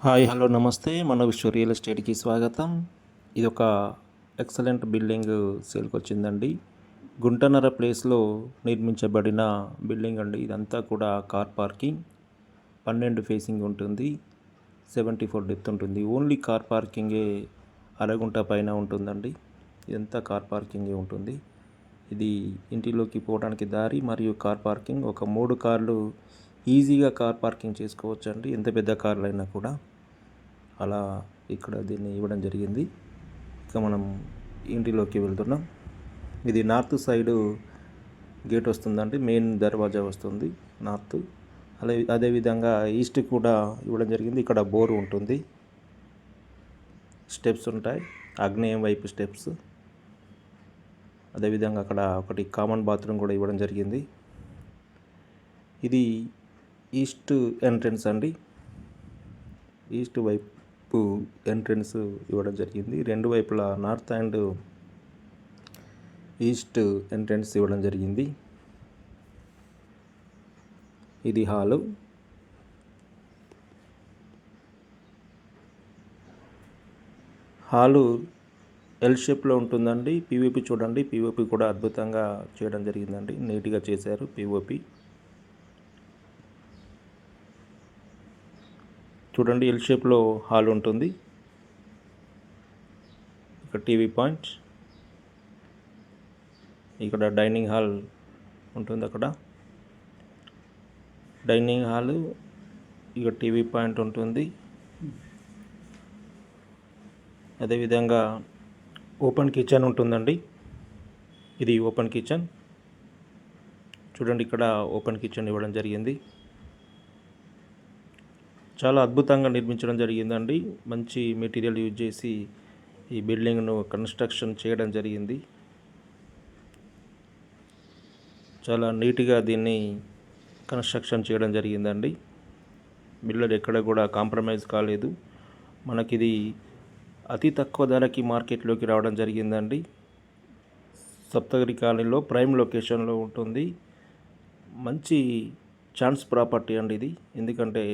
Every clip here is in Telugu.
హాయ్ హలో నమస్తే మన విశ్వ రియల్ ఎస్టేట్కి స్వాగతం. ఇది ఒక ఎక్సలెంట్ బిల్డింగ్ సేల్కి వచ్చిందండి. గుంటనర ప్లేస్లో నిర్మించబడిన బిల్డింగ్ అండి. ఇదంతా కూడా కార్ పార్కింగ్, 12 ఫేసింగ్ ఉంటుంది, 74 డెప్త్ ఉంటుంది. ఓన్లీ కార్ పార్కింగే అరగుంట పైన ఉంటుందండి. ఇదంతా కార్ పార్కింగే ఉంటుంది. ఇది ఇంటిలోకి పోవడానికి దారి మరియు కార్ పార్కింగ్. ఒక 3 కార్లు ఈజీగా కార్ పార్కింగ్ చేసుకోవచ్చు అండి, ఎంత పెద్ద కార్లు అయినా కూడా. అలా ఇక్కడ దీన్ని ఇవ్వడం జరిగింది. ఇక మనం ఇంటిలోకి వెళ్తున్నాం. ఇది నార్త్ సైడు గేట్ వస్తుందండి, మెయిన్ దర్వాజా వస్తుంది నార్త్. అదేవిధంగా ఈస్ట్ కూడా ఇవ్వడం జరిగింది. ఇక్కడ బోరు ఉంటుంది, స్టెప్స్ ఉంటాయి, ఆగ్నేయం వైపు స్టెప్స్. అదేవిధంగా అక్కడ ఒకటి కామన్ బాత్రూమ్ కూడా ఇవ్వడం జరిగింది. ఇది ఈస్ట్ ఎంట్రన్స్ అండి. ఈస్ట్ వైపు ఎంట్రన్స్ ఇవ్వడం జరిగింది. రెండు వైపులా నార్త్ అండ్ ఈస్ట్ ఎంట్రన్స్ ఇవ్వడం జరిగింది. ఇది హాలు. ఎల్ షేప్లో ఉంటుందండి. పిఓపి చూడండి, పిఓపి కూడా అద్భుతంగా చేయడం జరిగిందండి, నీట్గా చేశారు పిఓపి. చూడండి, ఎల్ షేప్లో హాల్ ఉంటుంది. ఇక్కడ టీవీ పాయింట్, ఇక్కడ డైనింగ్ హాల్ ఉంటుంది. అక్కడ డైనింగ్ హాల్, ఇక టీవీ పాయింట్ ఉంటుంది. అదేవిధంగా ఓపెన్ కిచెన్ ఉంటుందండి. ఇది ఓపెన్ కిచెన్. చూడండి, ఇక్కడ ఓపెన్ కిచెన్ ఇవ్వడం జరిగింది. చాలా అద్భుతంగా నిర్మించడం జరిగిందండి. మంచి మెటీరియల్ యూజ్ చేసి ఈ బిల్డింగ్ను కన్స్ట్రక్షన్ చేయడం జరిగింది. చాలా నీట్గా దీన్ని కన్స్ట్రక్షన్ చేయడం జరిగిందండి. బిల్డర్ ఎక్కడ కూడా కాంప్రమైజ్ కాలేదు. మనకిది అతి తక్కువ ధరకి మార్కెట్లోకి రావడం జరిగిందండి. సప్తగిరి కాలనీలో ప్రైమ్ లొకేషన్లో ఉంటుంది. మంచి ఛాన్స్ ప్రాపర్టీ అండి ఇది. ఎందుకంటే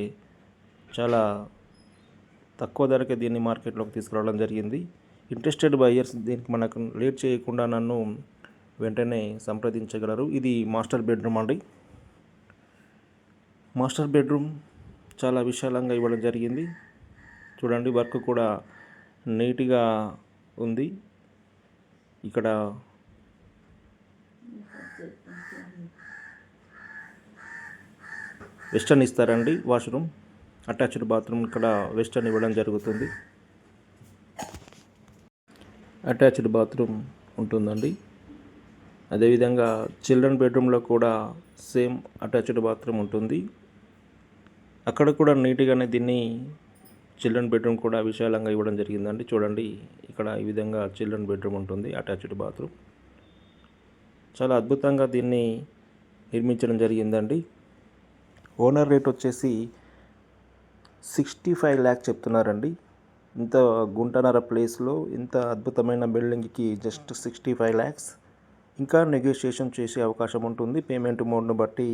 చాలా తక్కువ ధరకే దీన్ని మార్కెట్లోకి తీసుకురావడం జరిగింది. ఇంట్రెస్టెడ్ బయర్స్ దీనికి మనకు లేట్ చేయకుండా నన్ను వెంటనే సంప్రదించగలరు. ఇది మాస్టర్ బెడ్రూమ్ అండి. మాస్టర్ బెడ్రూమ్ చాలా విశాలంగా ఇవ్వడం జరిగింది. చూడండి, వర్క్ కూడా నీట్గా ఉంది. ఇక్కడ వెస్టర్న్ ఇస్తారండి. వాష్రూమ్, అటాచ్డ్ బాత్రూమ్ ఇక్కడ వెస్టర్న్ ఇవ్వడం జరుగుతుంది. అటాచ్డ్ బాత్రూమ్ ఉంటుందండి. అదేవిధంగా చిల్డ్రన్ బెడ్రూమ్లో కూడా సేమ్ అటాచ్డ్ బాత్రూమ్ ఉంటుంది. అక్కడ కూడా నీట్గానే దీన్ని చిల్డ్రన్ బెడ్రూమ్ కూడా విశాలంగా ఇవ్వడం జరిగిందండి. చూడండి, ఇక్కడ ఈ విధంగా చిల్డ్రన్ బెడ్రూమ్ ఉంటుంది, అటాచ్డ్ బాత్రూమ్. చాలా అద్భుతంగా దీన్ని నిర్మించడం జరిగిందండి. ఓనర్ రేట్ వచ్చేసి 65 lakhs చెప్తున్నారండి. ఇంత గుంటనర ప్లేస్లో ఇంత అద్భుతమైన బిల్డింగ్కి జస్ట్ 65 lakhs. ఇంకా నెగోషియేషన్ చేసే అవకాశం ఉంటుంది. పేమెంట్ మోడ్ను బట్టి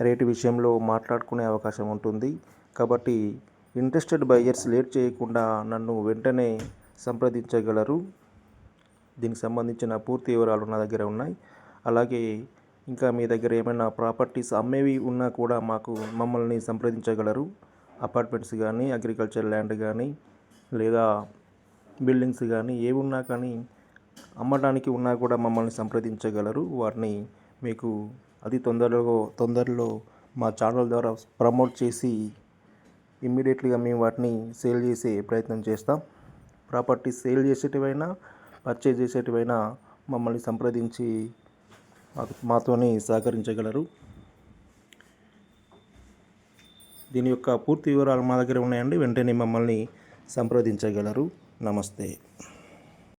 రేటు విషయంలో మాట్లాడుకునే అవకాశం ఉంటుంది. కాబట్టి ఇంట్రెస్టెడ్ బయర్స్ లేట్ చేయకుండా నన్ను వెంటనే సంప్రదించగలరు. దీనికి సంబంధించిన పూర్తి వివరాలు నా దగ్గర ఉన్నాయి. అలాగే ఇంకా మీ దగ్గర ఏమైనా ప్రాపర్టీస్ అమ్మేవి ఉన్నా కూడా మమ్మల్ని సంప్రదించగలరు. అపార్ట్మెంట్స్ కానీ, అగ్రికల్చర్ ల్యాండ్ కానీ, లేదా బిల్డింగ్స్ కానీ, ఏవి ఉన్నా కానీ అమ్మడానికి ఉన్నా కూడా మమ్మల్ని సంప్రదించగలరు. వాటిని మీకు అతి తొందరలో మా ఛానల్ ద్వారా ప్రమోట్ చేసి ఇమ్మీడియట్లీగా మేము వాటిని సేల్ చేసే ప్రయత్నం చేస్తాం. ప్రాపర్టీ సేల్ చేసేటివైనా, పర్చేజ్ చేసేటివైనా మమ్మల్ని సంప్రదించి మాతోని సహకరించగలరు. దీని యొక్క పూర్తి వివరాలు మా దగ్గర ఉన్నాయండి. వెంటనే మమ్మల్ని సంప్రదించగలరు. నమస్తే.